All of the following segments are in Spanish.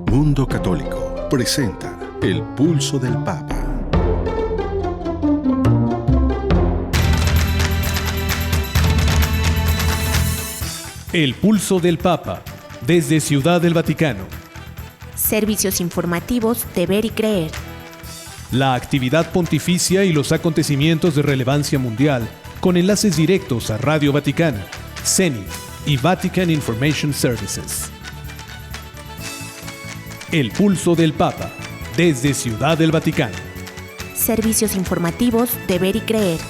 Mundo Católico presenta El Pulso del Papa. El Pulso del Papa, desde Ciudad del Vaticano. Servicios informativos de Ver y Creer. La actividad pontificia y los acontecimientos de relevancia mundial, con enlaces directos a Radio Vaticana, CENI y Vatican Information Services. El Pulso del Papa, desde Ciudad del Vaticano. Servicios informativos de Ver y Creer.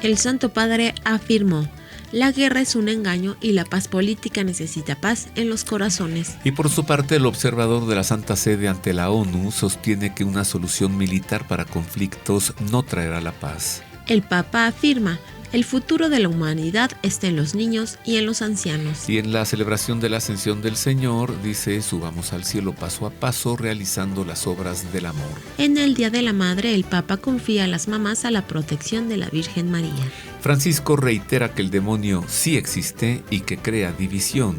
El Santo Padre afirmó: la guerra es un engaño y la paz política necesita paz en los corazones. Y por su parte, el observador de la Santa Sede ante la ONU sostiene que una solución militar para conflictos no traerá la paz. El Papa afirma: el futuro de la humanidad está en los niños y en los ancianos. Y en la celebración de la Ascensión del Señor, dice: subamos al cielo paso a paso, realizando las obras del amor. En el Día de la Madre, el Papa confía a las mamás a la protección de la Virgen María. Francisco reitera que el demonio sí existe y que crea división.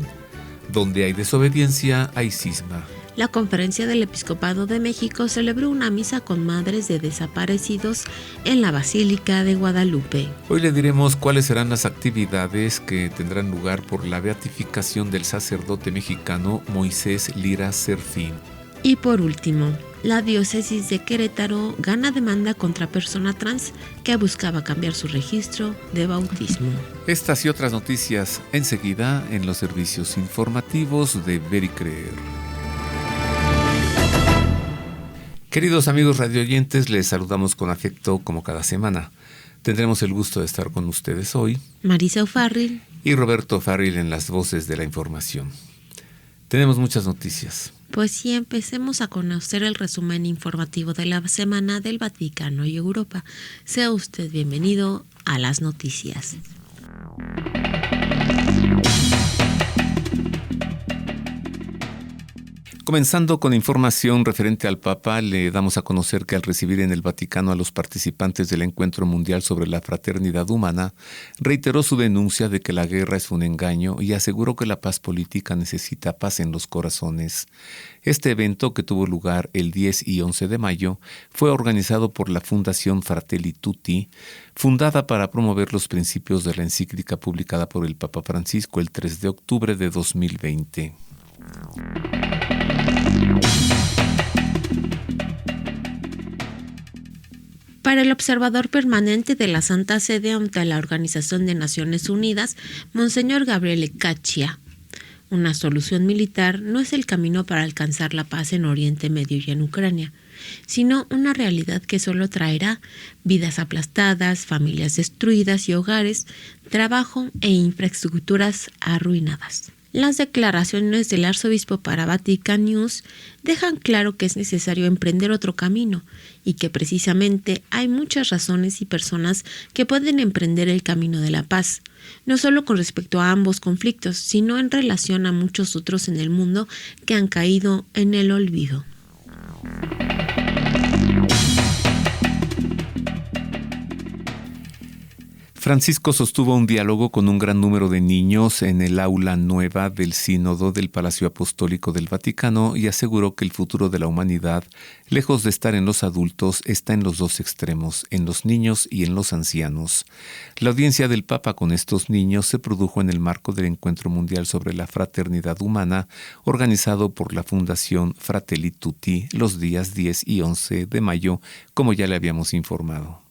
Donde hay desobediencia, hay cisma. La Conferencia del Episcopado de México celebró una misa con madres de desaparecidos en la Basílica de Guadalupe. Hoy le diremos cuáles serán las actividades que tendrán lugar por la beatificación del sacerdote mexicano Moisés Lira Serfín. Y por último, la diócesis de Querétaro gana demanda contra persona trans que buscaba cambiar su registro de bautismo. Estas y otras noticias enseguida en los servicios informativos de Ver y Creer. Queridos amigos radioyentes, les saludamos con afecto como cada semana. Tendremos el gusto de estar con ustedes hoy, Marisa O'Farrill y Roberto Farril en las voces de la información. Tenemos muchas noticias. Pues sí, empecemos a conocer el resumen informativo de la semana del Vaticano y Europa. Sea usted bienvenido a las noticias. Comenzando con información referente al Papa, le damos a conocer que al recibir en el Vaticano a los participantes del Encuentro Mundial sobre la Fraternidad Humana, reiteró su denuncia de que la guerra es un engaño y aseguró que la paz política necesita paz en los corazones. Este evento, que tuvo lugar el 10 y 11 de mayo, fue organizado por la Fundación Fratelli Tutti, fundada para promover los principios de la encíclica publicada por el Papa Francisco el 3 de octubre de 2020. Para el observador permanente de la Santa Sede ante la Organización de Naciones Unidas, Monseñor Gabriele Caccia, una solución militar no es el camino para alcanzar la paz en Oriente Medio y en Ucrania, sino una realidad que solo traerá vidas aplastadas, familias destruidas y hogares, trabajo e infraestructuras arruinadas. Las declaraciones del arzobispo para Vatican News dejan claro que es necesario emprender otro camino y que precisamente hay muchas razones y personas que pueden emprender el camino de la paz, no solo con respecto a ambos conflictos, sino en relación a muchos otros en el mundo que han caído en el olvido. Francisco sostuvo un diálogo con un gran número de niños en el aula nueva del Sínodo del Palacio Apostólico del Vaticano y aseguró que el futuro de la humanidad, lejos de estar en los adultos, está en los dos extremos, en los niños y en los ancianos. La audiencia del Papa con estos niños se produjo en el marco del Encuentro Mundial sobre la Fraternidad Humana, organizado por la Fundación Fratelli Tutti los días 10 y 11 de mayo, como ya le habíamos informado.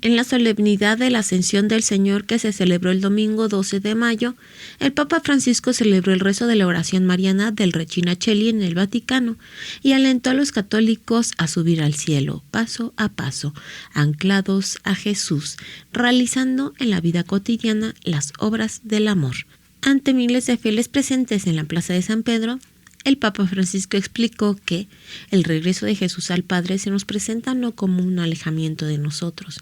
En la solemnidad de la Ascensión del Señor que se celebró el domingo 12 de mayo, el Papa Francisco celebró el rezo de la oración mariana del Regina Coeli en el Vaticano y alentó a los católicos a subir al cielo, paso a paso, anclados a Jesús, realizando en la vida cotidiana las obras del amor. Ante miles de fieles presentes en la Plaza de San Pedro, el Papa Francisco explicó que el regreso de Jesús al Padre se nos presenta no como un alejamiento de nosotros,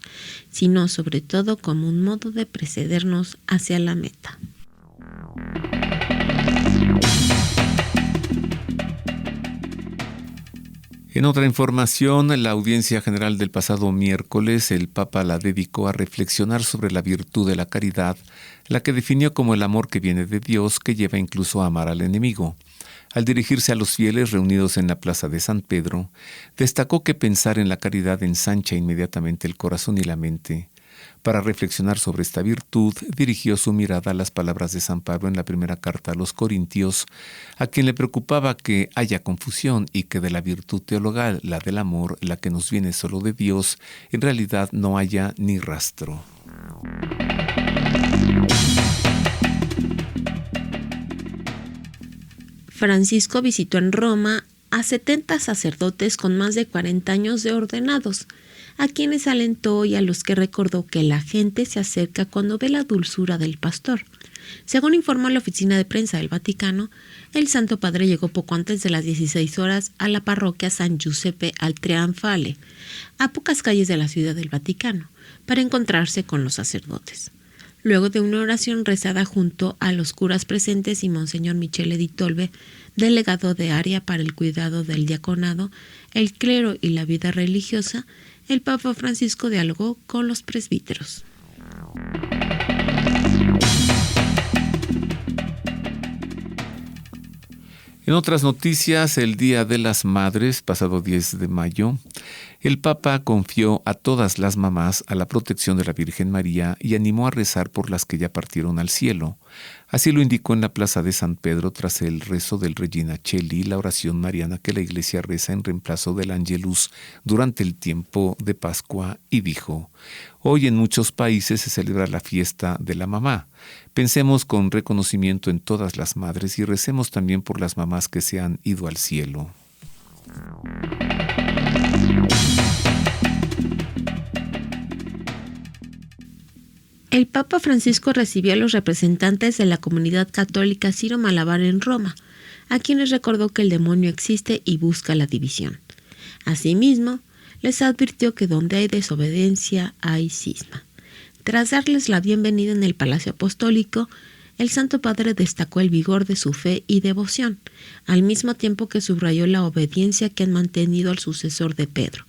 sino sobre todo como un modo de precedernos hacia la meta. En otra información, la audiencia general del pasado miércoles, el Papa la dedicó a reflexionar sobre la virtud de la caridad, la que definió como el amor que viene de Dios, que lleva incluso a amar al enemigo. Al dirigirse a los fieles reunidos en la plaza de San Pedro, destacó que pensar en la caridad ensancha inmediatamente el corazón y la mente. Para reflexionar sobre esta virtud, dirigió su mirada a las palabras de San Pablo en la primera carta a los Corintios, a quien le preocupaba que haya confusión y que de la virtud teologal, la del amor, la que nos viene solo de Dios, en realidad no haya ni rastro. Francisco visitó en Roma a 70 sacerdotes con más de 40 años de ordenados, a quienes alentó y a los que recordó que la gente se acerca cuando ve la dulzura del pastor. Según informó la oficina de prensa del Vaticano, el Santo Padre llegó poco antes de las 16 horas a la parroquia San Giuseppe al Trionfale, a pocas calles de la Ciudad del Vaticano, para encontrarse con los sacerdotes. Luego de una oración rezada junto a los curas presentes y Monseñor Michele di Tolbe, delegado de área para el cuidado del diaconado, el clero y la vida religiosa, el Papa Francisco dialogó con los presbíteros. En otras noticias, el Día de las Madres, pasado 10 de mayo, el Papa confió a todas las mamás a la protección de la Virgen María y animó a rezar por las que ya partieron al cielo. Así lo indicó en la plaza de San Pedro tras el rezo del Regina Coeli, la oración mariana que la Iglesia reza en reemplazo del Angelus durante el tiempo de Pascua, y dijo: hoy en muchos países se celebra la fiesta de la mamá. Pensemos con reconocimiento en todas las madres y recemos también por las mamás que se han ido al cielo. El Papa Francisco recibió a los representantes de la comunidad católica Siro-Malabar en Roma, a quienes recordó que el demonio existe y busca la división. Asimismo, les advirtió que donde hay desobediencia hay cisma. Tras darles la bienvenida en el Palacio Apostólico, el Santo Padre destacó el vigor de su fe y devoción, al mismo tiempo que subrayó la obediencia que han mantenido al sucesor de Pedro.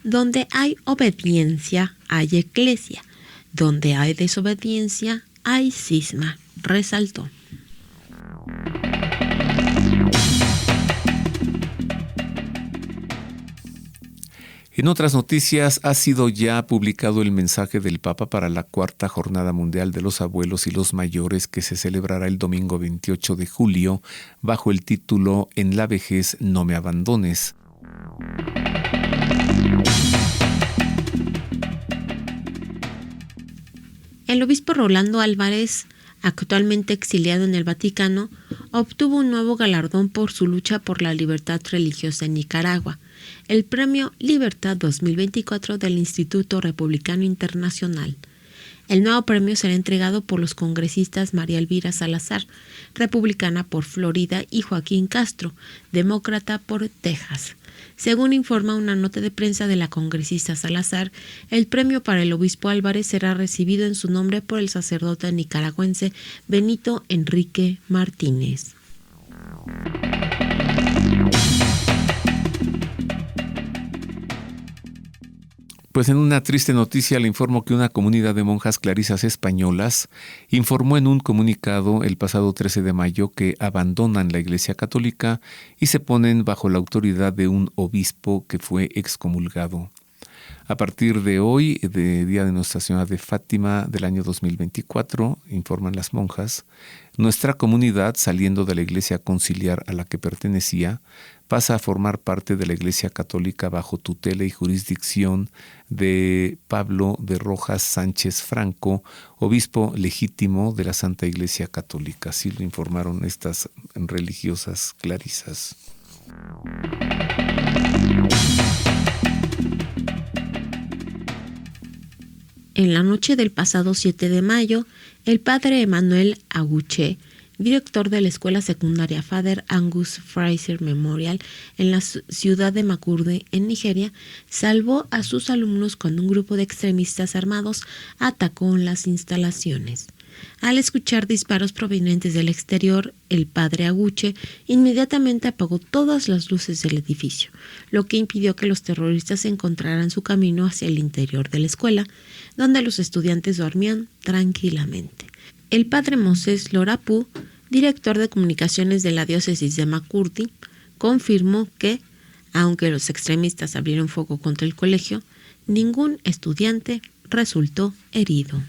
Donde hay obediencia, hay eclesia. Donde hay desobediencia, hay cisma, resaltó. En otras noticias, ha sido ya publicado el mensaje del Papa para la cuarta Jornada Mundial de los Abuelos y los Mayores, que se celebrará el domingo 28 de julio bajo el título En la vejez no me abandones. El obispo Rolando Álvarez, actualmente exiliado en el Vaticano, obtuvo un nuevo galardón por su lucha por la libertad religiosa en Nicaragua, el Premio Libertad 2024 del Instituto Republicano Internacional. El nuevo premio será entregado por los congresistas María Elvira Salazar, republicana por Florida, y Joaquín Castro, demócrata por Texas. Según informa una nota de prensa de la congresista Salazar, el premio para el obispo Álvarez será recibido en su nombre por el sacerdote nicaragüense Benito Enrique Martínez. Pues en una triste noticia le informo que una comunidad de monjas clarisas españolas informó en un comunicado el pasado 13 de mayo que abandonan la Iglesia Católica y se ponen bajo la autoridad de un obispo que fue excomulgado. A partir de hoy, de Día de Nuestra Señora de Fátima del año 2024, informan las monjas, nuestra comunidad, saliendo de la Iglesia Conciliar a la que pertenecía, pasa a formar parte de la Iglesia Católica bajo tutela y jurisdicción de Pablo de Rojas Sánchez Franco, obispo legítimo de la Santa Iglesia Católica. Así lo informaron estas religiosas clarisas. En la noche del pasado 7 de mayo, el padre Emmanuel Aguché, director de la escuela secundaria Father Angus Fraser Memorial en la ciudad de Makurdi, en Nigeria, salvó a sus alumnos cuando un grupo de extremistas armados atacó las instalaciones. Al escuchar disparos provenientes del exterior, el padre Aguche inmediatamente apagó todas las luces del edificio, lo que impidió que los terroristas encontraran su camino hacia el interior de la escuela, donde los estudiantes dormían tranquilamente. El padre Moses Lorapu, director de comunicaciones de la diócesis de Makurdi, confirmó que, aunque los extremistas abrieron fuego contra el colegio, ningún estudiante resultó herido.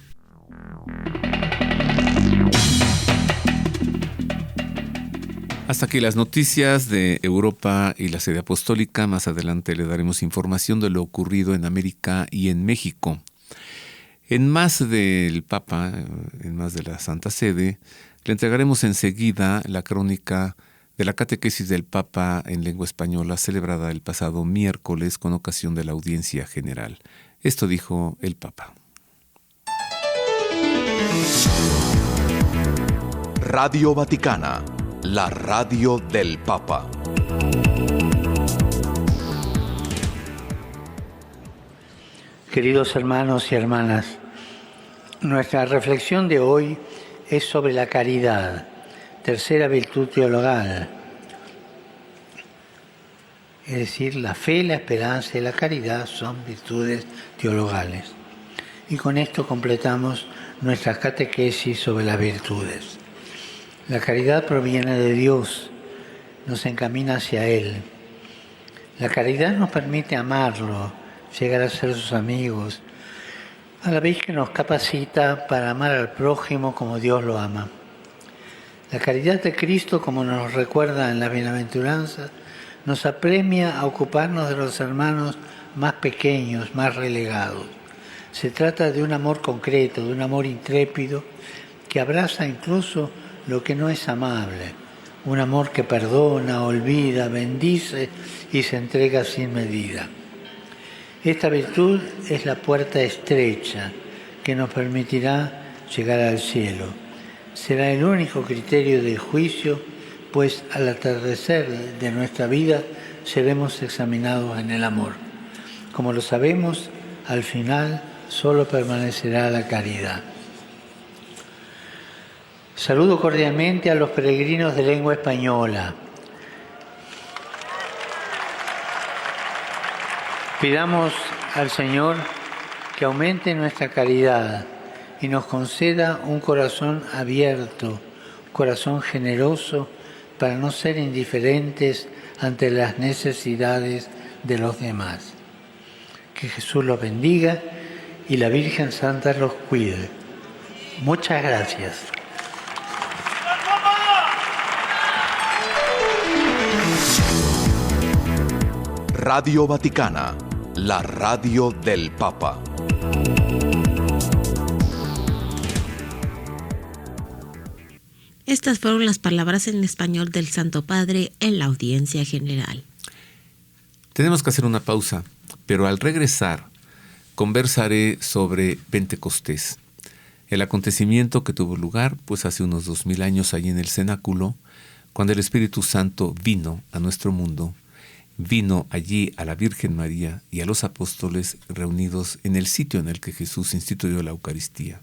Hasta aquí las noticias de Europa y la sede apostólica. Más adelante le daremos información de lo ocurrido en América y en México. En más del Papa, en más de la Santa Sede, le entregaremos enseguida la crónica de la catequesis del Papa en lengua española celebrada el pasado miércoles con ocasión de la audiencia general. Esto dijo el Papa. Radio Vaticana, la radio del Papa. Queridos hermanos y hermanas, nuestra reflexión de hoy es sobre la caridad, tercera virtud teologal. Es decir, la fe, la esperanza y la caridad son virtudes teologales. Y con esto completamos nuestra catequesis sobre las virtudes. La caridad proviene de Dios, nos encamina hacia Él. La caridad nos permite amarlo, llegar a ser sus amigos, a la vez que nos capacita para amar al prójimo como Dios lo ama. La caridad de Cristo, como nos recuerda en la bienaventuranza, nos apremia a ocuparnos de los hermanos más pequeños, más relegados. Se trata de un amor concreto, de un amor intrépido, que abraza incluso lo que no es amable. Un amor que perdona, olvida, bendice y se entrega sin medida. Esta virtud es la puerta estrecha que nos permitirá llegar al cielo. Será el único criterio de juicio, pues al atardecer de nuestra vida seremos examinados en el amor. Como lo sabemos, al final solo permanecerá la caridad. Saludo cordialmente a los peregrinos de lengua española. Pidamos al Señor que aumente nuestra caridad y nos conceda un corazón abierto, corazón generoso, para no ser indiferentes ante las necesidades de los demás. Que Jesús los bendiga y la Virgen Santa los cuide. Muchas gracias. Radio Vaticana, la radio del Papa. Estas fueron las palabras en español del Santo Padre en la audiencia general. Tenemos que hacer una pausa, pero al regresar conversaré sobre Pentecostés, el acontecimiento que tuvo lugar pues hace unos 2000 años allí en el cenáculo, cuando el Espíritu Santo vino a nuestro mundo, vino allí a la Virgen María y a los apóstoles reunidos en el sitio en el que Jesús instituyó la Eucaristía.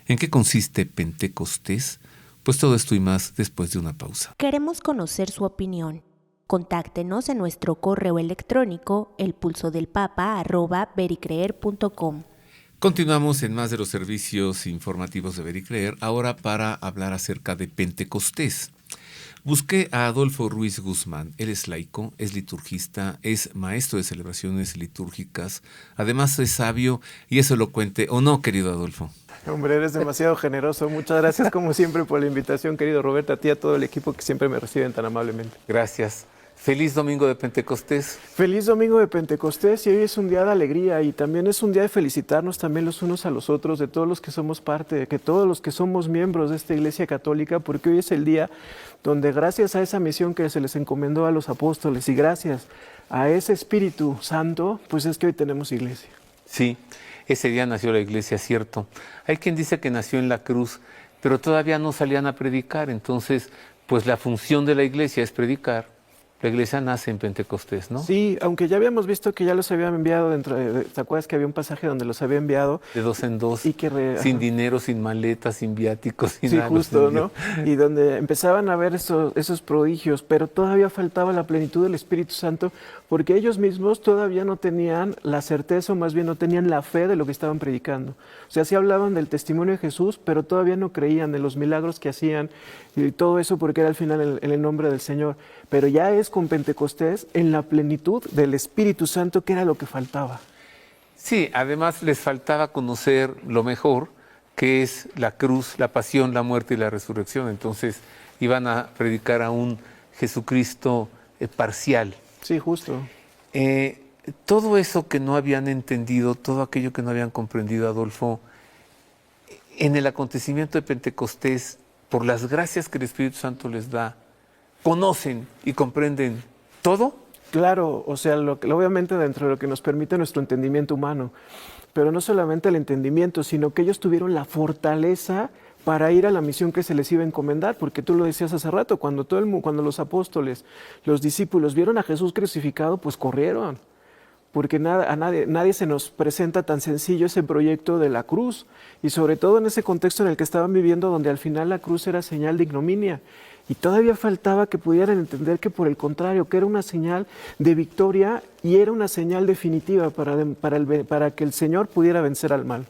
¿En qué consiste Pentecostés? Pues todo esto y más después de una pausa. Queremos conocer su opinión. Contáctenos en nuestro correo electrónico elpulsodelpapa@vericreer.com. Continuamos en más de los servicios informativos de Ver y Creer, ahora para hablar acerca de Pentecostés. Busqué a Adolfo Ruiz Guzmán. Él es laico, es liturgista, es maestro de celebraciones litúrgicas, además es sabio y es elocuente. ¿O no, querido Adolfo? Hombre, eres demasiado generoso. Muchas gracias como siempre por la invitación, querido Roberto, a ti y a todo el equipo que siempre me reciben tan amablemente. Gracias. Feliz domingo de Pentecostés. Feliz domingo de Pentecostés, y hoy es un día de alegría y también es un día de felicitarnos también los unos a los otros, de todos los que somos parte, de que todos los que somos miembros de esta Iglesia Católica, porque hoy es el día donde gracias a esa misión que se les encomendó a los apóstoles y gracias a ese Espíritu Santo, pues es que hoy tenemos iglesia. Sí, ese día nació la iglesia, cierto. Hay quien dice que nació en la cruz, pero todavía no salían a predicar. Entonces, pues la función de la iglesia es predicar. La iglesia nace en Pentecostés, ¿no? Sí, aunque ya habíamos visto que ya los habían enviado dentro de, ¿te acuerdas que había un pasaje donde los había enviado? De dos en dos, y que sin dinero, sin maletas, sin viáticos, sin sí, nada. justo, ¿no? Y donde empezaban a ver esos prodigios, pero todavía faltaba la plenitud del Espíritu Santo, porque ellos mismos todavía no tenían la certeza, o más bien no tenían la fe de lo que estaban predicando. O sea, sí hablaban del testimonio de Jesús, pero todavía no creían de los milagros que hacían y todo eso, porque era al final el nombre del Señor. Pero ya es con Pentecostés en la plenitud del Espíritu Santo, que era lo que faltaba. Sí, además les faltaba conocer lo mejor, que es la cruz, la pasión, la muerte y la resurrección. Entonces iban a predicar a un Jesucristo parcial. Sí, justo. Todo eso que no habían entendido, todo aquello que no habían comprendido, Adolfo, en el acontecimiento de Pentecostés, por las gracias que el Espíritu Santo les da, conocen y comprenden todo. Claro, o sea, obviamente dentro de lo que nos permite nuestro entendimiento humano, pero no solamente el entendimiento, sino que ellos tuvieron la fortaleza para ir a la misión que se les iba a encomendar, porque tú lo decías hace rato, cuando cuando los apóstoles, los discípulos vieron a Jesús crucificado, pues corrieron, porque nadie se nos presenta tan sencillo ese proyecto de la cruz, y sobre todo en ese contexto en el que estaban viviendo, donde al final la cruz era señal de ignominia, y todavía faltaba que pudieran entender que por el contrario, que era una señal de victoria y era una señal definitiva para que el Señor pudiera vencer al mal.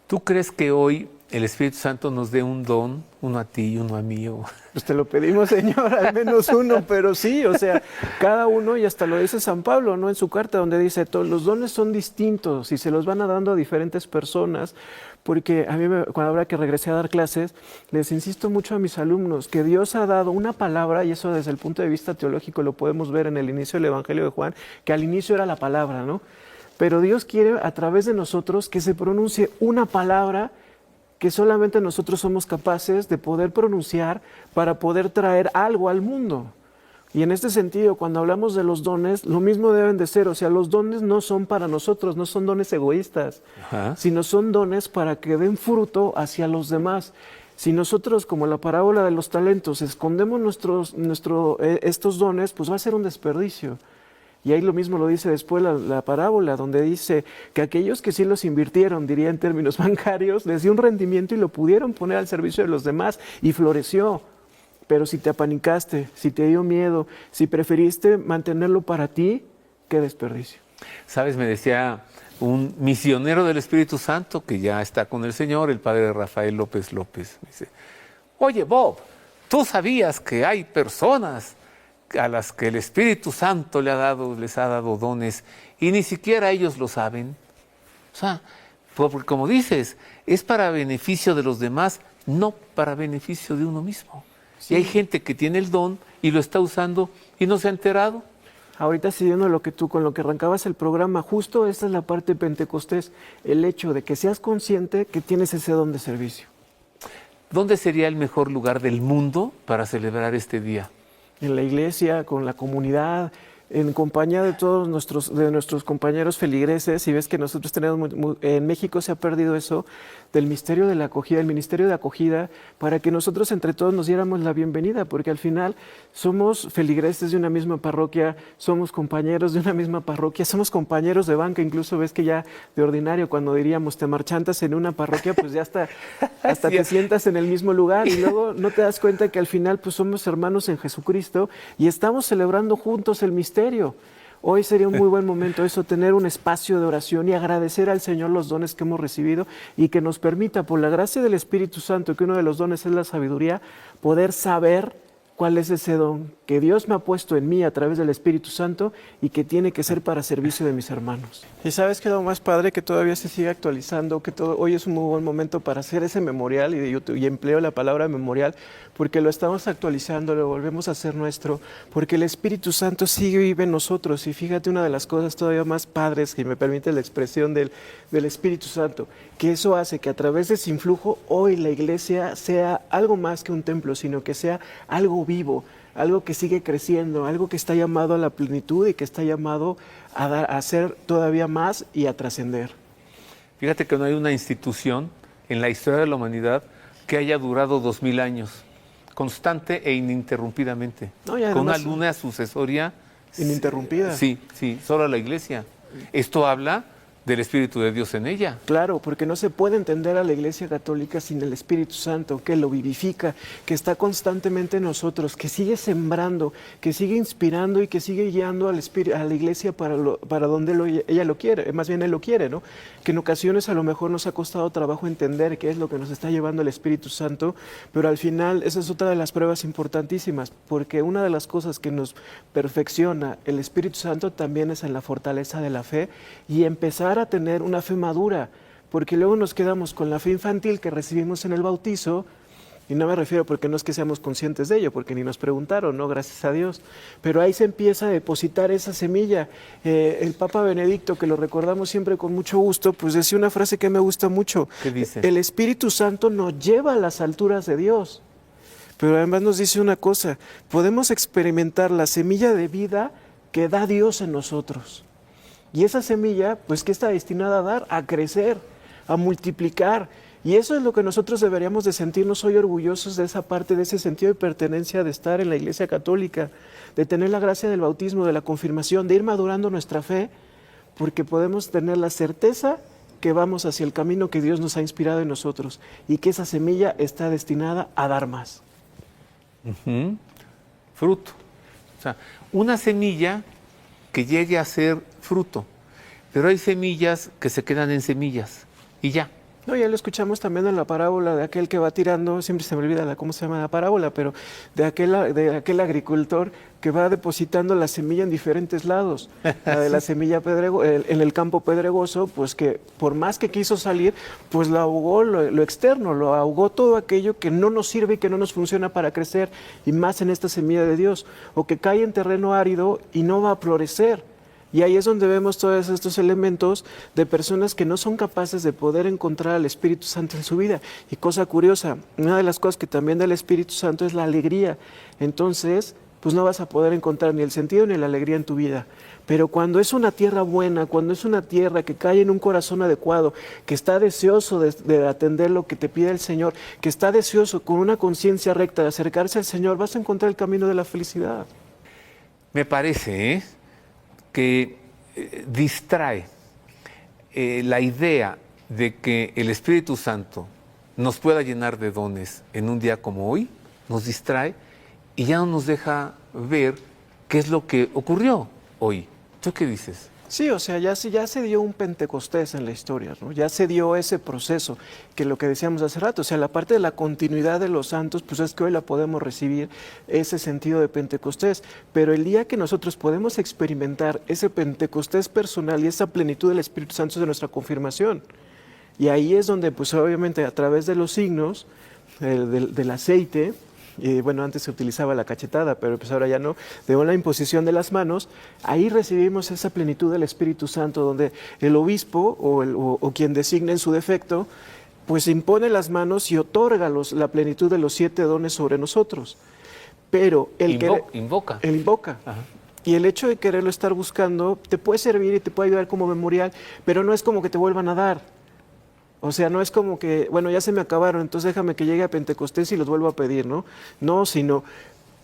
¿Tú crees que hoy el Espíritu Santo nos dé un don, uno a ti y uno a mí? Pues te lo pedimos, Señor, al menos uno, pero sí, o sea, cada uno, y hasta lo dice San Pablo, ¿no? En su carta, donde dice, todos los dones son distintos y se los van dando a diferentes personas, porque a mí, cuando habrá que regresé a dar clases, les insisto mucho a mis alumnos que Dios ha dado una palabra, y eso desde el punto de vista teológico lo podemos ver en el inicio del Evangelio de Juan, que al inicio era la palabra, ¿no? Pero Dios quiere a través de nosotros que se pronuncie una palabra que solamente nosotros somos capaces de poder pronunciar para poder traer algo al mundo. Y en este sentido, cuando hablamos de los dones, lo mismo deben de ser. O sea, los dones no son para nosotros, no son dones egoístas, sino son dones para que den fruto hacia los demás. Si nosotros, como la parábola de los talentos, escondemos estos dones, pues va a ser un desperdicio. Y ahí lo mismo lo dice después la parábola, donde dice que aquellos que sí los invirtieron, diría en términos bancarios, les dio un rendimiento y lo pudieron poner al servicio de los demás y floreció. Pero si te apanicaste, si te dio miedo, si preferiste mantenerlo para ti, qué desperdicio. Sabes, me decía un misionero del Espíritu Santo que ya está con el Señor, el padre Rafael López López. Me dice, oye Bob, ¿tú sabías que hay personas a las que el Espíritu Santo les ha dado dones y ni siquiera ellos lo saben? O sea, porque como dices, es para beneficio de los demás, no para beneficio de uno mismo. Sí. Y hay gente que tiene el don y lo está usando y no se ha enterado. Ahorita siguiendo con lo que arrancabas el programa, justo esta es la parte de Pentecostés, el hecho de que seas consciente que tienes ese don de servicio. ¿Dónde sería el mejor lugar del mundo para celebrar este día? En la iglesia, con la comunidad, en compañía de todos nuestros compañeros feligreses. Y ves que nosotros tenemos, en México se ha perdido eso, del misterio de la acogida, el ministerio de acogida, para que nosotros entre todos nos diéramos la bienvenida, porque al final somos feligreses de una misma parroquia, somos compañeros de una misma parroquia, somos compañeros de banca, incluso ves que ya de ordinario cuando diríamos te marchantas en una parroquia, pues ya hasta sí, te sientas en el mismo lugar y luego no te das cuenta que al final pues somos hermanos en Jesucristo y estamos celebrando juntos el misterio. Hoy sería un muy buen momento eso, tener un espacio de oración y agradecer al Señor los dones que hemos recibido y que nos permita, por la gracia del Espíritu Santo, que uno de los dones es la sabiduría, poder saber cuál es ese don que Dios me ha puesto en mí a través del Espíritu Santo y que tiene que ser para servicio de mis hermanos. Y sabes que lo más padre, que todavía se sigue actualizando, que hoy es un muy buen momento para hacer ese memorial, y empleo la palabra memorial, porque lo estamos actualizando, lo volvemos a hacer nuestro, porque el Espíritu Santo sigue vive en nosotros. Y fíjate, una de las cosas todavía más padres que me permite la expresión del Espíritu Santo, que eso hace que a través de ese influjo hoy la iglesia sea algo más que un templo, sino que sea algo vivo, algo que sigue creciendo, algo que está llamado a la plenitud y que está llamado a hacer todavía más y a trascender. Fíjate que no hay una institución en la historia de la humanidad que haya durado 2000 años, constante e ininterrumpidamente, No, y con además, una luna sucesoria ininterrumpida. Sí, solo la Iglesia. Esto habla del Espíritu de Dios en ella. Claro, porque no se puede entender a la Iglesia Católica sin el Espíritu Santo, que lo vivifica, que está constantemente en nosotros, que sigue sembrando, que sigue inspirando y que sigue guiando al a la Iglesia para donde ella lo quiere, más bien Él lo quiere, ¿no? Que en ocasiones a lo mejor nos ha costado trabajo entender qué es lo que nos está llevando el Espíritu Santo, pero al final esa es otra de las pruebas importantísimas, porque una de las cosas que nos perfecciona el Espíritu Santo también es en la fortaleza de la fe y empezar a tener una fe madura, porque luego nos quedamos con la fe infantil que recibimos en el bautizo, y no me refiero porque no es que seamos conscientes de ello, porque ni nos preguntaron, ¿no? Gracias a Dios, pero ahí se empieza a depositar esa semilla. El Papa Benedicto, que lo recordamos siempre con mucho gusto, pues decía una frase que me gusta mucho. ¿Qué dice? El Espíritu Santo nos lleva a las alturas de Dios, pero además nos dice una cosa: podemos experimentar la semilla de vida que da Dios en nosotros. Y esa semilla, pues, ¿qué está destinada a dar? A crecer, a multiplicar. Y eso es lo que nosotros deberíamos de sentirnos hoy orgullosos de esa parte, de ese sentido de pertenencia, de estar en la Iglesia Católica, de tener la gracia del bautismo, de la confirmación, de ir madurando nuestra fe, porque podemos tener la certeza que vamos hacia el camino que Dios nos ha inspirado en nosotros y que esa semilla está destinada a dar más. Fruto. O sea, una semilla que llegue a ser fruto, pero hay semillas que se quedan en semillas y ya. No, ya lo escuchamos también en la parábola de aquel que va tirando, siempre se me olvida cómo se llama la parábola, pero de aquel agricultor que va depositando la semilla en diferentes lados. La de la semilla en el campo pedregoso, pues que por más que quiso salir, pues lo ahogó lo externo, lo ahogó todo aquello que no nos sirve y que no nos funciona para crecer, y más en esta semilla de Dios, o que cae en terreno árido y no va a florecer. Y ahí es donde vemos todos estos elementos de personas que no son capaces de poder encontrar al Espíritu Santo en su vida. Y cosa curiosa, una de las cosas que también da el Espíritu Santo es la alegría. Entonces, pues no vas a poder encontrar ni el sentido ni la alegría en tu vida. Pero cuando es una tierra buena, cuando es una tierra que cae en un corazón adecuado, que está deseoso de atender lo que te pide el Señor, que está deseoso con una conciencia recta de acercarse al Señor, vas a encontrar el camino de la felicidad. Me parece, que distrae la idea de que el Espíritu Santo nos pueda llenar de dones en un día como hoy, nos distrae y ya no nos deja ver qué es lo que ocurrió hoy. ¿Tú qué dices? Sí, o sea, ya se dio un Pentecostés en la historia, ¿no? Ya se dio ese proceso, que lo que decíamos hace rato, o sea, la parte de la continuidad de los santos, pues es que hoy la podemos recibir, ese sentido de Pentecostés, pero el día que nosotros podemos experimentar ese Pentecostés personal y esa plenitud del Espíritu Santo es de nuestra confirmación. Y ahí es donde, pues obviamente, a través de los signos, del aceite, bueno, antes se utilizaba la cachetada, pero pues ahora ya no, de la imposición de las manos, ahí recibimos esa plenitud del Espíritu Santo, donde el obispo o quien designa en su defecto, pues impone las manos y otorga la plenitud de los 7 dones sobre nosotros. Pero invoca. Él invoca. Ajá. Y el hecho de quererlo estar buscando te puede servir y te puede ayudar como memorial, pero no es como que te vuelvan a dar. O sea, no es como que, bueno, ya se me acabaron, entonces déjame que llegue a Pentecostés y los vuelvo a pedir, ¿no? No, sino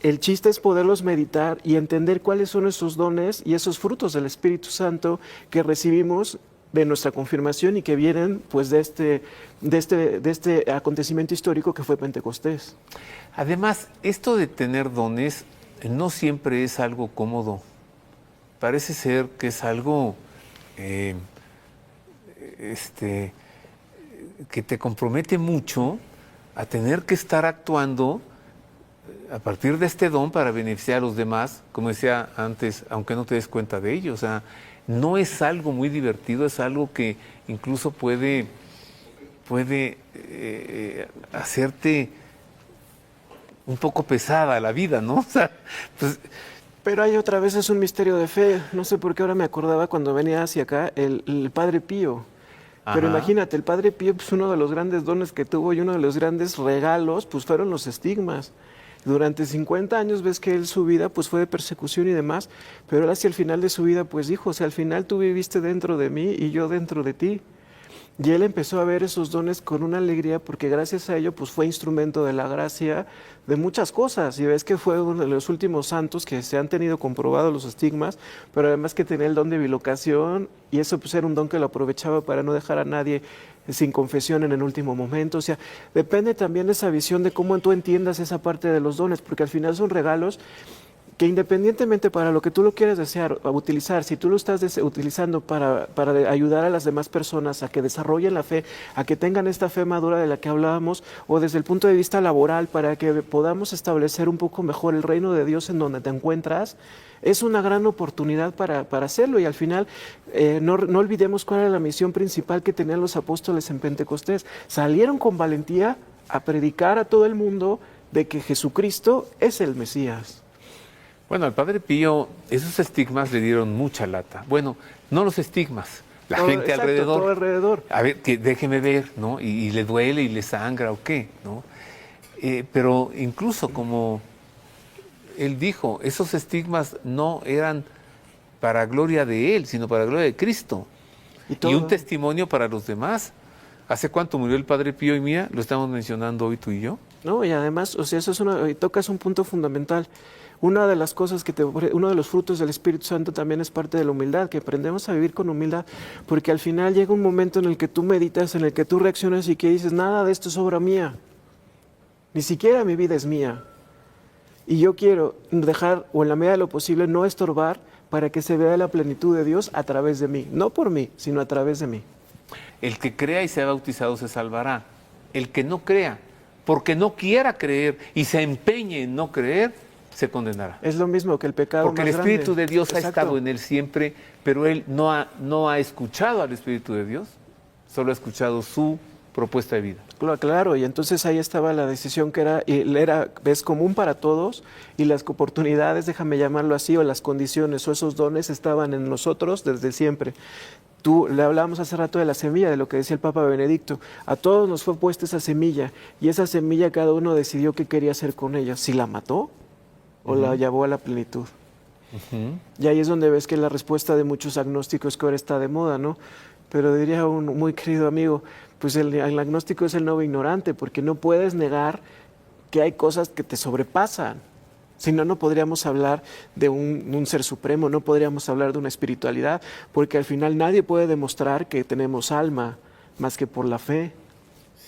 el chiste es poderlos meditar y entender cuáles son esos dones y esos frutos del Espíritu Santo que recibimos de nuestra confirmación y que vienen, pues, de este acontecimiento histórico que fue Pentecostés. Además, esto de tener dones no siempre es algo cómodo. Parece ser que es algo que te compromete mucho a tener que estar actuando a partir de este don para beneficiar a los demás, como decía antes, aunque no te des cuenta de ello. O sea, no es algo muy divertido, es algo que incluso puede hacerte un poco pesada la vida, ¿no? O sea, pues, pero hay otra vez, es un misterio de fe. No sé por qué ahora me acordaba cuando venía hacia acá el Padre Pío. Pero imagínate, el Padre Pío, pues uno de los grandes dones que tuvo y uno de los grandes regalos, pues fueron los estigmas. Durante 50 años ves que él, su vida, pues fue de persecución y demás, pero él hacia el final de su vida, pues dijo, o sea, al final tú viviste dentro de mí y yo dentro de ti. Y él empezó a ver esos dones con una alegría porque gracias a ello pues fue instrumento de la gracia de muchas cosas. Y ves que fue uno de los últimos santos que se han tenido comprobados los estigmas, pero además que tenía el don de bilocación y eso pues era un don que lo aprovechaba para no dejar a nadie sin confesión en el último momento. O sea, depende también de esa visión de cómo tú entiendas esa parte de los dones, porque al final son regalos que independientemente para lo que tú lo quieres desear o utilizar, si tú lo estás utilizando para ayudar a las demás personas a que desarrollen la fe, a que tengan esta fe madura de la que hablábamos, o desde el punto de vista laboral, para que podamos establecer un poco mejor el reino de Dios en donde te encuentras, es una gran oportunidad para hacerlo. Y al final, no olvidemos cuál era la misión principal que tenían los apóstoles en Pentecostés. Salieron con valentía a predicar a todo el mundo de que Jesucristo es el Mesías. Bueno, al Padre Pío esos estigmas le dieron mucha lata. Bueno, no los estigmas, la gente exacto, alrededor. todo alrededor. A ver, que déjeme ver, ¿no? Y le duele y le sangra o qué, ¿no? Pero incluso como él dijo, esos estigmas no eran para gloria de él, sino para gloria de Cristo. Y un testimonio para los demás. ¿Hace cuánto murió el Padre Pío y mía? Lo estamos mencionando hoy tú y yo. No, y además, o sea, eso es tocas un punto fundamental. Una de las cosas uno de los frutos del Espíritu Santo también es parte de la humildad, que aprendemos a vivir con humildad, porque al final llega un momento en el que tú meditas, en el que tú reaccionas y que dices, nada de esto es obra mía, ni siquiera mi vida es mía. Y yo quiero dejar, o en la medida de lo posible, no estorbar para que se vea la plenitud de Dios a través de mí, no por mí, sino a través de mí. El que crea y sea bautizado se salvará. El que no crea, porque no quiera creer y se empeñe en no creer, se condenará. Es lo mismo que el pecado porque más el Espíritu grande. de Dios Exacto. ha estado en él siempre, pero él no ha escuchado al Espíritu de Dios, solo ha escuchado su propuesta de vida. Claro, y entonces ahí estaba la decisión que es común para todos, y las oportunidades, déjame llamarlo así, o las condiciones o esos dones estaban en nosotros desde siempre. Le hablábamos hace rato de la semilla, de lo que decía el Papa Benedicto. A todos nos fue puesta esa semilla, y esa semilla cada uno decidió qué quería hacer con ella, si la mató o la llevó a la plenitud. Y ahí es donde ves que la respuesta de muchos agnósticos que ahora está de moda, ¿no? Pero diría un muy querido amigo, pues el agnóstico es el nuevo ignorante, porque no puedes negar que hay cosas que te sobrepasan. Si no, no podríamos hablar de un ser supremo, no podríamos hablar de una espiritualidad, porque al final nadie puede demostrar que tenemos alma más que por la fe.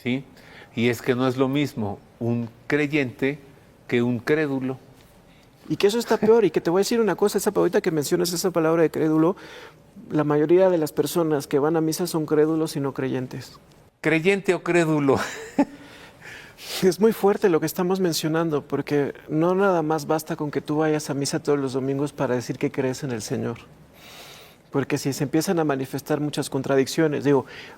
Sí, y es que no es lo mismo un creyente que un crédulo. Y que eso está peor, y que te voy a decir una cosa, ahorita que mencionas esa palabra de crédulo, la mayoría de las personas que van a misa son crédulos y no creyentes. ¿Creyente o crédulo? Es muy fuerte lo que estamos mencionando, porque no nada más basta con que tú vayas a misa todos los domingos para decir que crees en el Señor. Porque si se empiezan a manifestar muchas contradicciones,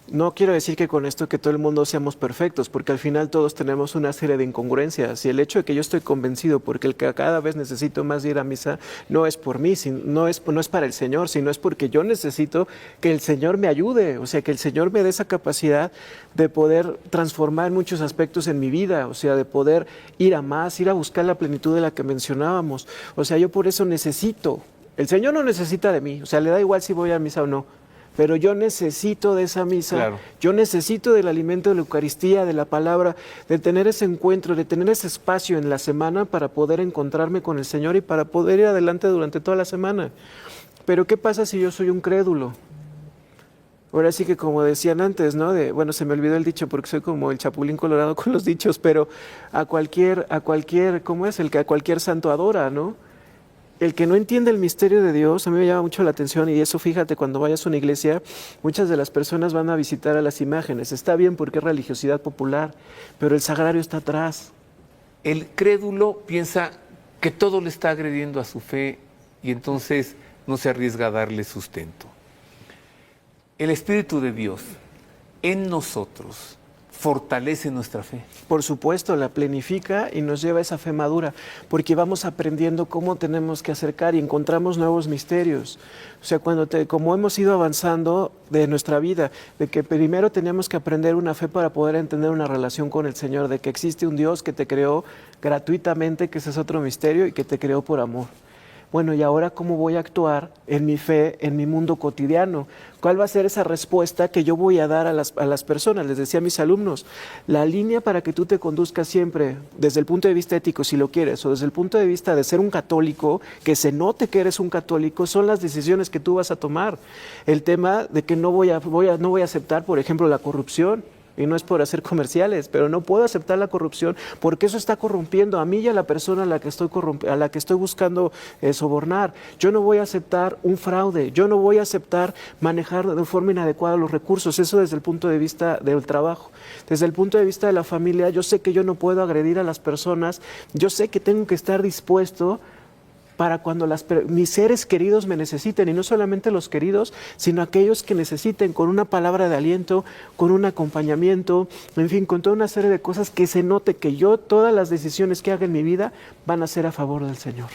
no quiero decir que con esto que todo el mundo seamos perfectos, porque al final todos tenemos una serie de incongruencias, y el hecho de que yo estoy convencido porque el que cada vez necesito más ir a misa no es por mí, no es para el Señor, sino es porque yo necesito que el Señor me ayude, o sea, que el Señor me dé esa capacidad de poder transformar muchos aspectos en mi vida, o sea, de poder ir a más, ir a buscar la plenitud de la que mencionábamos. O sea, yo por eso necesito. El Señor no necesita de mí, o sea, le da igual si voy a misa o no, pero yo necesito de esa misa, claro. Yo necesito del alimento de la Eucaristía, de la palabra, de tener ese encuentro, de tener ese espacio en la semana para poder encontrarme con el Señor y para poder ir adelante durante toda la semana. Pero ¿qué pasa si yo soy un crédulo? Ahora sí que como decían antes, ¿no? Se me olvidó el dicho porque soy como el chapulín colorado con los dichos, pero ¿cómo es? El que a cualquier santo adora, ¿no? El que no entiende el misterio de Dios, a mí me llama mucho la atención, y eso fíjate, cuando vayas a una iglesia, muchas de las personas van a visitar a las imágenes. Está bien porque es religiosidad popular, pero el sagrario está atrás. El crédulo piensa que todo le está agrediendo a su fe y entonces no se arriesga a darle sustento. El Espíritu de Dios en nosotros fortalece nuestra fe. Por supuesto, la plenifica y nos lleva a esa fe madura, porque vamos aprendiendo cómo tenemos que acercar y encontramos nuevos misterios. O sea, como hemos ido avanzando de nuestra vida, de que primero teníamos que aprender una fe para poder entender una relación con el Señor, de que existe un Dios que te creó gratuitamente, que ese es otro misterio, y que te creó por amor. bueno, ¿y ahora cómo voy a actuar en mi fe, en mi mundo cotidiano? ¿Cuál va a ser esa respuesta que yo voy a dar a las personas? Les decía a mis alumnos, la línea para que tú te conduzcas siempre, desde el punto de vista ético, si lo quieres, o desde el punto de vista de ser un católico, que se note que eres un católico, son las decisiones que tú vas a tomar. El tema de que no voy a aceptar, por ejemplo, la corrupción. Y no es por hacer comerciales, pero no puedo aceptar la corrupción porque eso está corrompiendo a mí y a la persona a la que estoy buscando sobornar. Yo no voy a aceptar un fraude, yo no voy a aceptar manejar de forma inadecuada los recursos, eso desde el punto de vista del trabajo. Desde el punto de vista de la familia, yo sé que yo no puedo agredir a las personas, yo sé que tengo que estar dispuesto para cuando mis seres queridos me necesiten, y no solamente los queridos, sino aquellos que necesiten, con una palabra de aliento, con un acompañamiento, en fin, con toda una serie de cosas que se note que todas las decisiones que haga en mi vida van a ser a favor del Señor.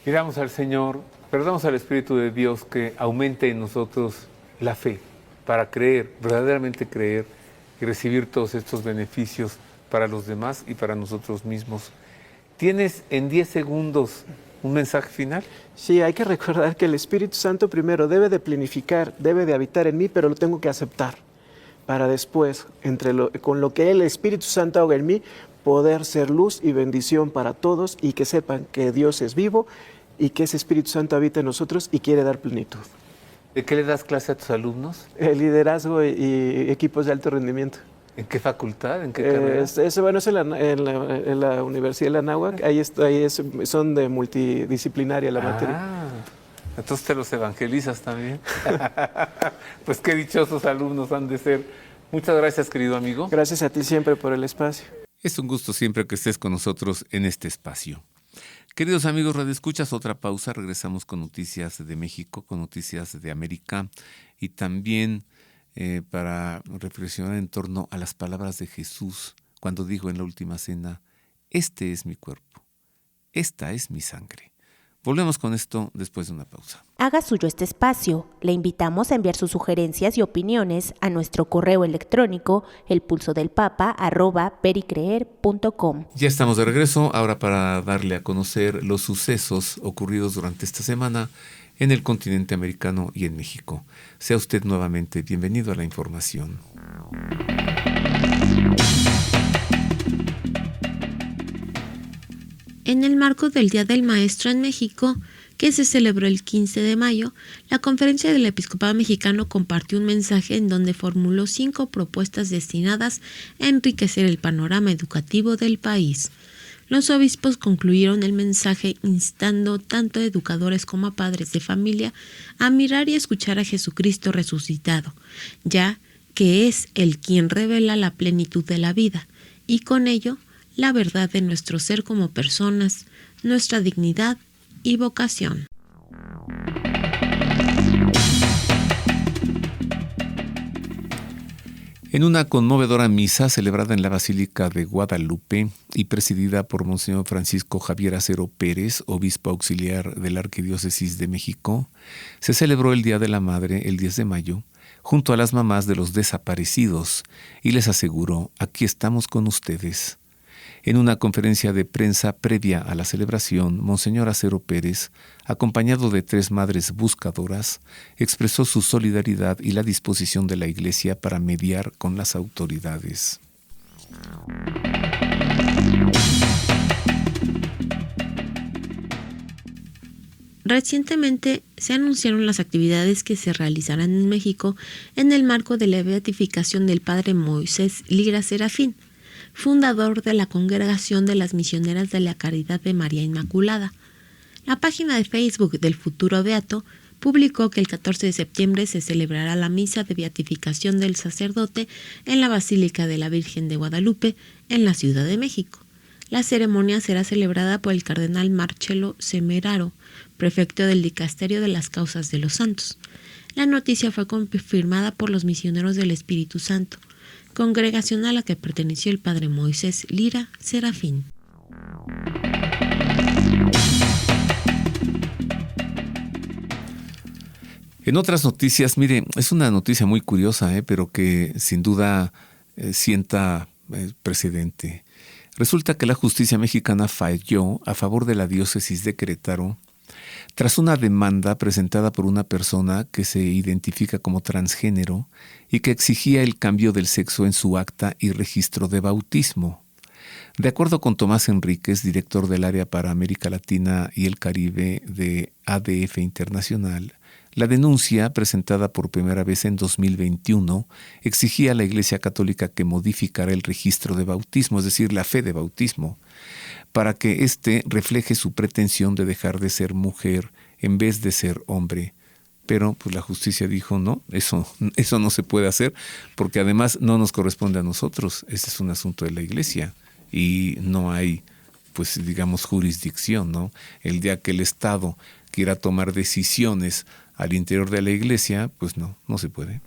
Miramos al Señor, perdamos al Espíritu de Dios que aumente en nosotros la fe para creer, verdaderamente creer y recibir todos estos beneficios para los demás y para nosotros mismos. ¿Tienes en 10 segundos un mensaje final? Sí, hay que recordar que el Espíritu Santo primero debe de planificar, debe de habitar en mí, pero lo tengo que aceptar para después, con lo que el Espíritu Santo haga en mí, poder ser luz y bendición para todos y que sepan que Dios es vivo y que ese Espíritu Santo habita en nosotros y quiere dar plenitud. ¿De qué le das clase a tus alumnos? Liderazgo y equipos de alto rendimiento. ¿En qué facultad? ¿En qué carrera? Es en la Universidad de la Anáhuac. Son de multidisciplinaria la materia. Entonces te los evangelizas también. Pues qué dichosos alumnos han de ser. Muchas gracias, querido amigo. Gracias a ti siempre por el espacio. Es un gusto siempre que estés con nosotros en este espacio. Queridos amigos radioescuchas, otra pausa. Regresamos con noticias de México, con noticias de América y también para reflexionar en torno a las palabras de Jesús cuando dijo en la última cena: este es mi cuerpo, esta es mi sangre. Volvemos con esto después de una pausa. Haga suyo este espacio. Le invitamos a enviar sus sugerencias y opiniones a nuestro correo electrónico elpulsodelpapa@pericreer.com. Ya estamos de regreso, ahora para darle a conocer los sucesos ocurridos durante esta semana en el continente americano y en México. Sea usted nuevamente bienvenido a la información. En el marco del Día del Maestro en México, que se celebró el 15 de mayo, la Conferencia del Episcopado Mexicano compartió un mensaje en donde formuló 5 propuestas destinadas a enriquecer el panorama educativo del país. Los obispos concluyeron el mensaje instando tanto a educadores como a padres de familia a mirar y escuchar a Jesucristo resucitado, ya que es el quien revela la plenitud de la vida y con ello la verdad de nuestro ser como personas, nuestra dignidad y vocación. En una conmovedora misa celebrada en la Basílica de Guadalupe y presidida por Monseñor Francisco Javier Acero Pérez, obispo auxiliar de la Arquidiócesis de México, se celebró el Día de la Madre el 10 de mayo, junto a las mamás de los desaparecidos, y les aseguró: aquí estamos con ustedes. En una conferencia de prensa previa a la celebración, Monseñor Acero Pérez, acompañado de 3 madres buscadoras, expresó su solidaridad y la disposición de la Iglesia para mediar con las autoridades. Recientemente se anunciaron las actividades que se realizarán en México en el marco de la beatificación del Padre Moisés Lira Serafín, fundador de la Congregación de las Misioneras de la Caridad de María Inmaculada. La página de Facebook del futuro beato publicó que el 14 de septiembre se celebrará la misa de beatificación del sacerdote en la Basílica de la Virgen de Guadalupe, en la Ciudad de México. La ceremonia será celebrada por el cardenal Marcelo Semeraro, prefecto del Dicasterio de las Causas de los Santos. La noticia fue confirmada por los Misioneros del Espíritu Santo, congregación a la que perteneció el padre Moisés Lira Serafín. En otras noticias, mire, es una noticia muy curiosa, pero que sin duda sienta precedente. Resulta que la justicia mexicana falló a favor de la diócesis de Querétaro tras una demanda presentada por una persona que se identifica como transgénero y que exigía el cambio del sexo en su acta y registro de bautismo. De acuerdo con Tomás Enríquez, director del área para América Latina y el Caribe de ADF Internacional, la denuncia, presentada por primera vez en 2021, exigía a la Iglesia Católica que modificara el registro de bautismo, es decir, la fe de bautismo, para que éste refleje su pretensión de dejar de ser mujer en vez de ser hombre. Pero pues la justicia dijo, no, eso no se puede hacer, porque además no nos corresponde a nosotros. Este es un asunto de la Iglesia y no hay, pues digamos, jurisdicción, ¿no? El día que el Estado quiera tomar decisiones al interior de la Iglesia, pues no se puede.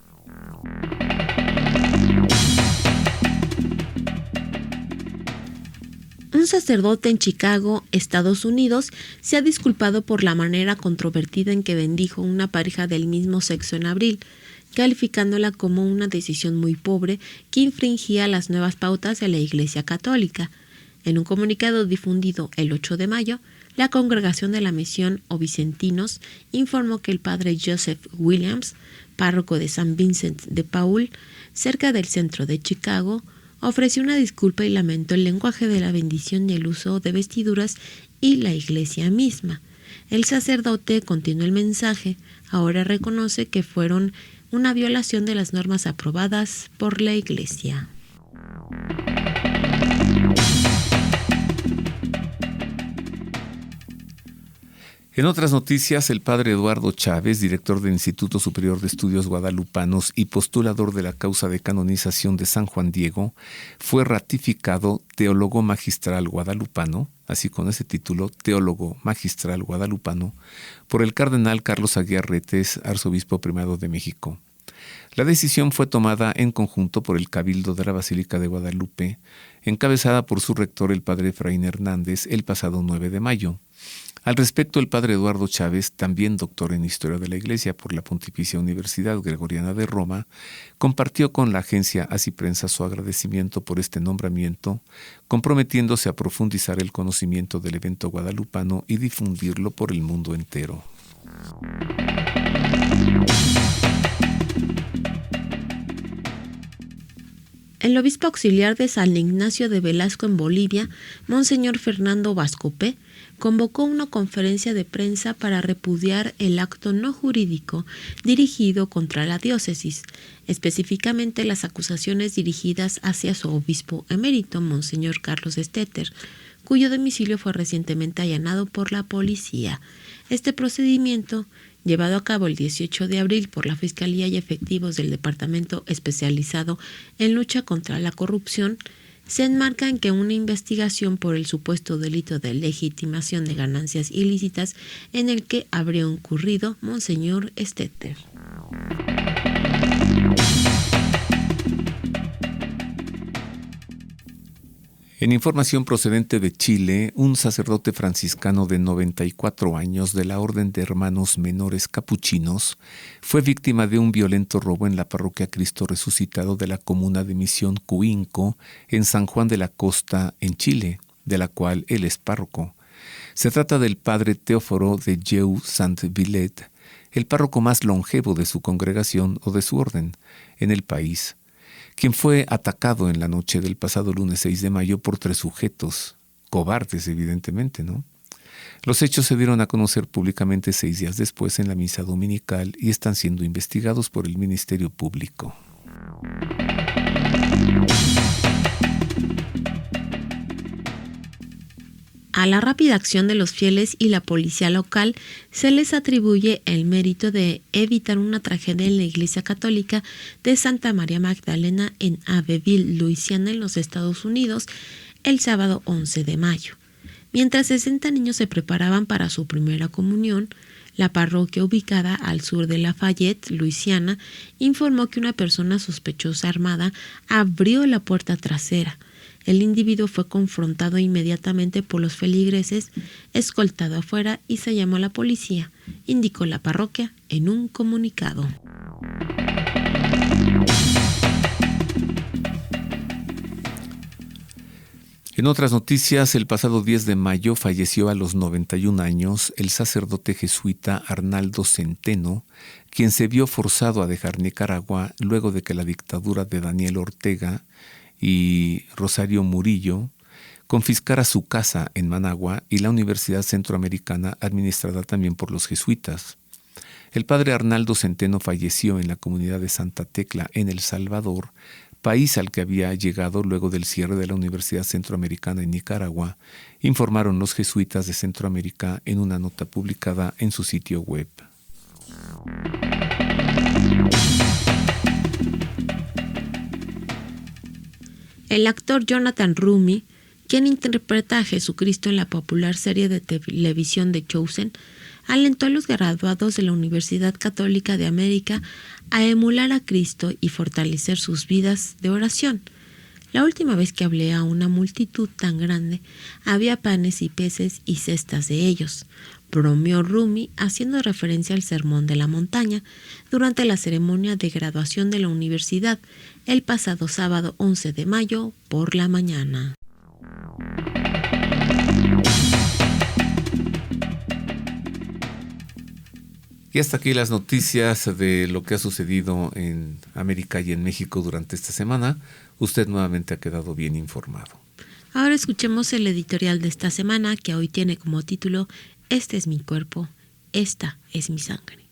Un sacerdote en Chicago, Estados Unidos, se ha disculpado por la manera controvertida en que bendijo una pareja del mismo sexo en abril, calificándola como una decisión muy pobre que infringía las nuevas pautas de la Iglesia Católica. En un comunicado difundido el 8 de mayo, la Congregación de la Misión o Vicentinos informó que el padre Joseph Williams, párroco de San Vincent de Paul, cerca del centro de Chicago, ofreció una disculpa y lamentó el lenguaje de la bendición y el uso de vestiduras y la Iglesia misma. El sacerdote continuó el mensaje, ahora reconoce que fueron una violación de las normas aprobadas por la Iglesia. En otras noticias, el padre Eduardo Chávez, director del Instituto Superior de Estudios Guadalupanos y postulador de la causa de canonización de San Juan Diego, fue ratificado teólogo magistral guadalupano, así con ese título, teólogo magistral guadalupano, por el cardenal Carlos Aguiar Retes, arzobispo primado de México. La decisión fue tomada en conjunto por el Cabildo de la Basílica de Guadalupe, encabezada por su rector, el padre Efraín Hernández, el pasado 9 de mayo. Al respecto, el padre Eduardo Chávez, también doctor en Historia de la Iglesia por la Pontificia Universidad Gregoriana de Roma, compartió con la agencia Así Prensa su agradecimiento por este nombramiento, comprometiéndose a profundizar el conocimiento del evento guadalupano y difundirlo por el mundo entero. El obispo auxiliar de San Ignacio de Velasco en Bolivia, Monseñor Fernando Vascopé, convocó una conferencia de prensa para repudiar el acto no jurídico dirigido contra la diócesis, específicamente las acusaciones dirigidas hacia su obispo emérito, Monseñor Carlos Stetter, cuyo domicilio fue recientemente allanado por la policía. Este procedimiento, llevado a cabo el 18 de abril por la Fiscalía y efectivos del Departamento Especializado en Lucha contra la Corrupción, se enmarca en que una investigación por el supuesto delito de legitimación de ganancias ilícitas en el que habría incurrido Monseñor Stetter. En información procedente de Chile, un sacerdote franciscano de 94 años de la Orden de Hermanos Menores Capuchinos fue víctima de un violento robo en la parroquia Cristo Resucitado de la comuna de Misión Cuinco, en San Juan de la Costa, en Chile, de la cual él es párroco. Se trata del padre Teóforo de Jeu Saint-Villet, el párroco más longevo de su congregación o de su orden en el país, quien fue atacado en la noche del pasado lunes 6 de mayo por 3 sujetos, cobardes evidentemente, ¿no? Los hechos se dieron a conocer públicamente 6 días después en la misa dominical y están siendo investigados por el Ministerio Público. A la rápida acción de los fieles y la policía local se les atribuye el mérito de evitar una tragedia en la Iglesia Católica de Santa María Magdalena en Abbeville, Luisiana, en los Estados Unidos, el sábado 11 de mayo. Mientras 60 niños se preparaban para su primera comunión, la parroquia ubicada al sur de Lafayette, Luisiana, informó que una persona sospechosa armada abrió la puerta trasera. El individuo fue confrontado inmediatamente por los feligreses, escoltado afuera y se llamó a la policía, indicó la parroquia en un comunicado. En otras noticias, el pasado 10 de mayo falleció a los 91 años el sacerdote jesuita Arnaldo Centeno, quien se vio forzado a dejar Nicaragua luego de que la dictadura de Daniel Ortega y Rosario Murillo confiscara su casa en Managua y la Universidad Centroamericana, administrada también por los jesuitas. El padre Arnaldo Centeno falleció en la comunidad de Santa Tecla, en El Salvador, país al que había llegado luego del cierre de la Universidad Centroamericana en Nicaragua, informaron los jesuitas de Centroamérica en una nota publicada en su sitio web. El actor Jonathan Roumie, quien interpreta a Jesucristo en la popular serie de televisión The Chosen, alentó a los graduados de la Universidad Católica de América a emular a Cristo y fortalecer sus vidas de oración. La última vez que hablé a una multitud tan grande, había panes y peces y cestas de ellos, bromeó Roumie, haciendo referencia al Sermón de la Montaña durante la ceremonia de graduación de la universidad el pasado sábado 11 de mayo por la mañana. Y hasta aquí las noticias de lo que ha sucedido en América y en México durante esta semana. Usted nuevamente ha quedado bien informado. Ahora escuchemos el editorial de esta semana, que hoy tiene como título Este es mi cuerpo, esta es mi sangre.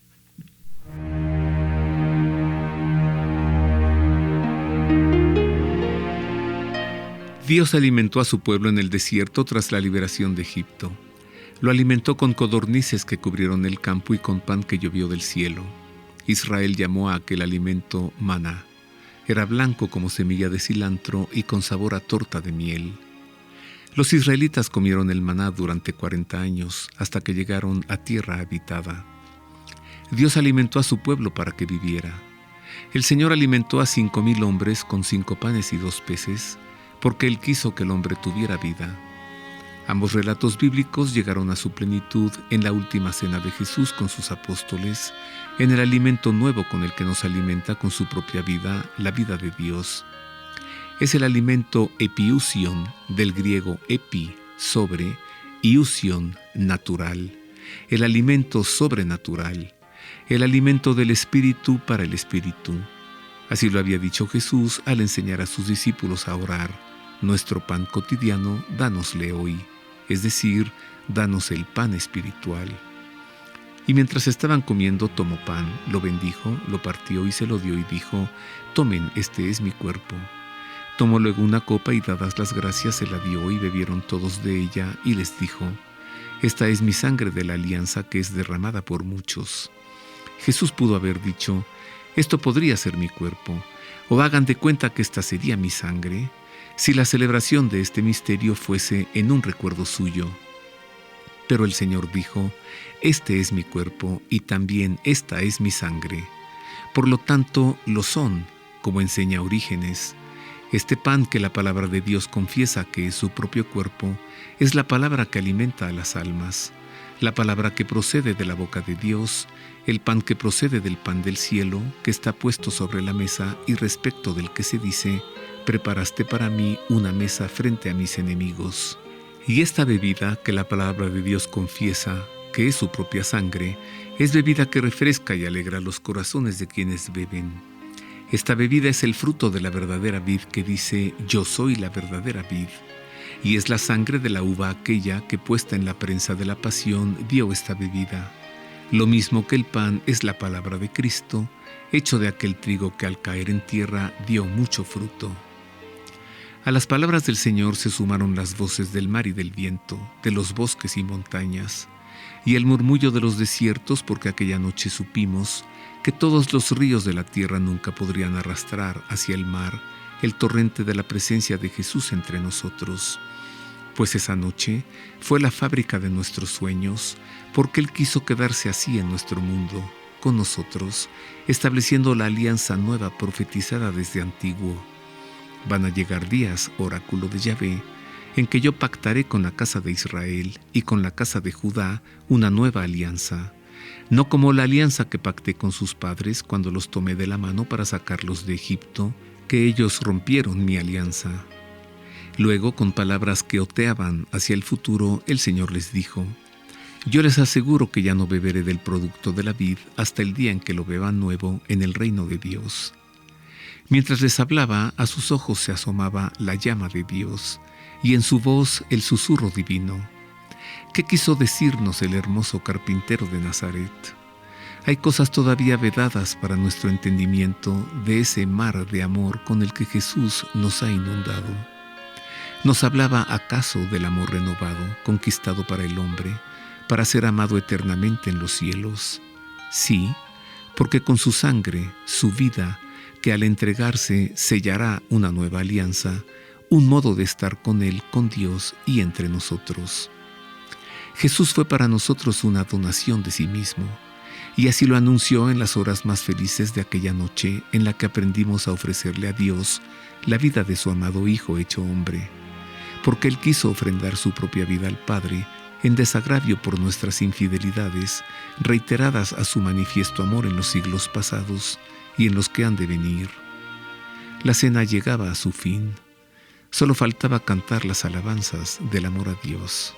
Dios alimentó a su pueblo en el desierto tras la liberación de Egipto. Lo alimentó con codornices que cubrieron el campo y con pan que llovió del cielo. Israel llamó a aquel alimento maná. Era blanco como semilla de cilantro y con sabor a torta de miel. Los israelitas comieron el maná durante 40 años, hasta que llegaron a tierra habitada. Dios alimentó a su pueblo para que viviera. El Señor alimentó a 5,000 hombres con 5 panes y 2 peces, porque Él quiso que el hombre tuviera vida. Ambos relatos bíblicos llegaron a su plenitud en la última cena de Jesús con sus apóstoles, en el alimento nuevo con el que nos alimenta con su propia vida, la vida de Dios. Es el alimento epiousion, del griego epi, sobre, iousion, natural, el alimento sobrenatural, el alimento del Espíritu para el Espíritu. Así lo había dicho Jesús al enseñar a sus discípulos a orar: nuestro pan cotidiano, dánosle hoy. Es decir, danos el pan espiritual. Y mientras estaban comiendo, tomó pan, lo bendijo, lo partió y se lo dio y dijo: tomen, este es mi cuerpo. Tomó luego una copa y dadas las gracias se la dio y bebieron todos de ella y les dijo: esta es mi sangre de la alianza que es derramada por muchos. Jesús pudo haber dicho: esto podría ser mi cuerpo, o hagan de cuenta que esta sería mi sangre, si la celebración de este misterio fuese en un recuerdo suyo. Pero el Señor dijo: este es mi cuerpo y también esta es mi sangre. Por lo tanto, lo son, como enseña Orígenes. Este pan que la palabra de Dios confiesa que es su propio cuerpo, es la palabra que alimenta a las almas, la palabra que procede de la boca de Dios, el pan que procede del pan del cielo, que está puesto sobre la mesa y respecto del que se dice: preparaste para mí una mesa frente a mis enemigos. Y esta bebida que la palabra de Dios confiesa, que es su propia sangre, es bebida que refresca y alegra los corazones de quienes beben. Esta bebida es el fruto de la verdadera vid que dice: yo soy la verdadera vid. Y es la sangre de la uva aquella que puesta en la prensa de la pasión dio esta bebida. Lo mismo que el pan es la palabra de Cristo, hecho de aquel trigo que al caer en tierra dio mucho fruto. A las palabras del Señor se sumaron las voces del mar y del viento, de los bosques y montañas, y el murmullo de los desiertos, porque aquella noche supimos que todos los ríos de la tierra nunca podrían arrastrar hacia el mar el torrente de la presencia de Jesús entre nosotros. Pues esa noche fue la fábrica de nuestros sueños, porque Él quiso quedarse así en nuestro mundo, con nosotros, estableciendo la alianza nueva profetizada desde antiguo. Van a llegar días, oráculo de Yahvé, en que yo pactaré con la casa de Israel y con la casa de Judá una nueva alianza, no como la alianza que pacté con sus padres cuando los tomé de la mano para sacarlos de Egipto, que ellos rompieron mi alianza. Luego, con palabras que oteaban hacia el futuro, el Señor les dijo: yo les aseguro que ya no beberé del producto de la vid hasta el día en que lo beban nuevo en el reino de Dios. Mientras les hablaba, a sus ojos se asomaba la llama de Dios, y en su voz el susurro divino. ¿Qué quiso decirnos el hermoso carpintero de Nazaret? Hay cosas todavía vedadas para nuestro entendimiento de ese mar de amor con el que Jesús nos ha inundado. ¿Nos hablaba acaso del amor renovado, conquistado para el hombre, para ser amado eternamente en los cielos? Sí, porque con su sangre, su vida, que al entregarse sellará una nueva alianza, un modo de estar con Él, con Dios y entre nosotros. Jesús fue para nosotros una donación de sí mismo, y así lo anunció en las horas más felices de aquella noche en la que aprendimos a ofrecerle a Dios la vida de su amado Hijo hecho hombre, porque Él quiso ofrendar su propia vida al Padre en desagravio por nuestras infidelidades, reiteradas a su manifiesto amor en los siglos pasados y en los que han de venir. La cena llegaba a su fin. Solo faltaba cantar las alabanzas del amor a Dios.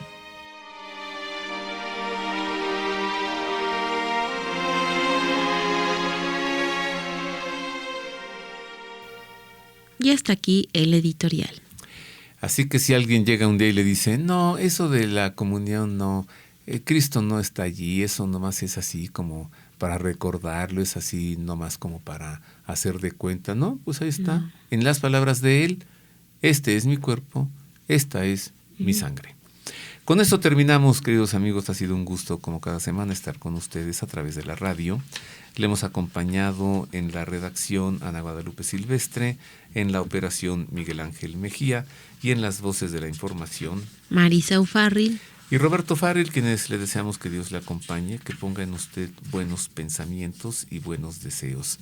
Y hasta aquí el editorial. Así que si alguien llega un día y le dice: no, eso de la comunión no, Cristo no está allí, eso nomás es así como para recordarlo, es así nomás como para hacer de cuenta, ¿no? Pues ahí está, no. En las palabras de Él: este es mi cuerpo, esta es mi sangre. Con esto terminamos, queridos amigos. Ha sido un gusto, como cada semana, estar con ustedes a través de la radio. Le hemos acompañado en la redacción Ana Guadalupe Silvestre, en la operación Miguel Ángel Mejía y en las voces de la información Marisa Ufarril y Roberto Farril, quienes le deseamos que Dios le acompañe, que ponga en usted buenos pensamientos y buenos deseos.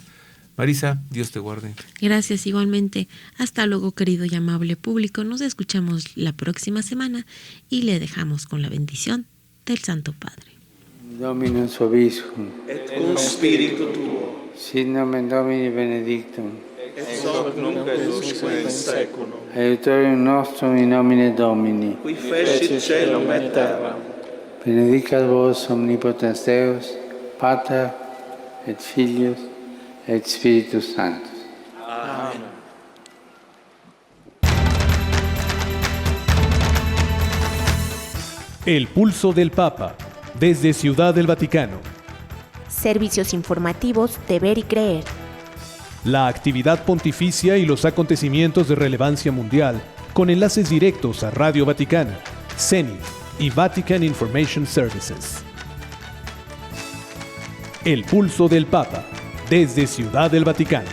Marisa, Dios te guarde. Gracias, igualmente. Hasta luego, querido y amable público. Nos escuchamos la próxima semana y le dejamos con la bendición del Santo Padre. Dominus vobiscum. Et cum spiritu tuo. Sit nomen Domini benedictum. Et hoc nunc et usque in seculum. Aiutorium nostrum in nomine Domini. Qui fecit caelum et terram. Benedicat vos omnipotens Deus, Pater et Filius et Spiritus Sanctus. Amén. El pulso del Papa, desde Ciudad del Vaticano. Servicios informativos de Ver y Creer. La actividad pontificia y los acontecimientos de relevancia mundial, con enlaces directos a Radio Vaticana, Zenith y Vatican Information Services. El pulso del Papa, desde Ciudad del Vaticano.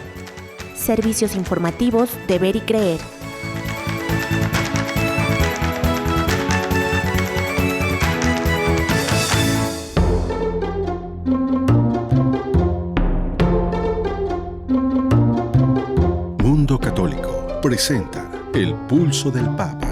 Servicios informativos de Ver y Creer. Mundo Católico presenta El Pulso del Papa.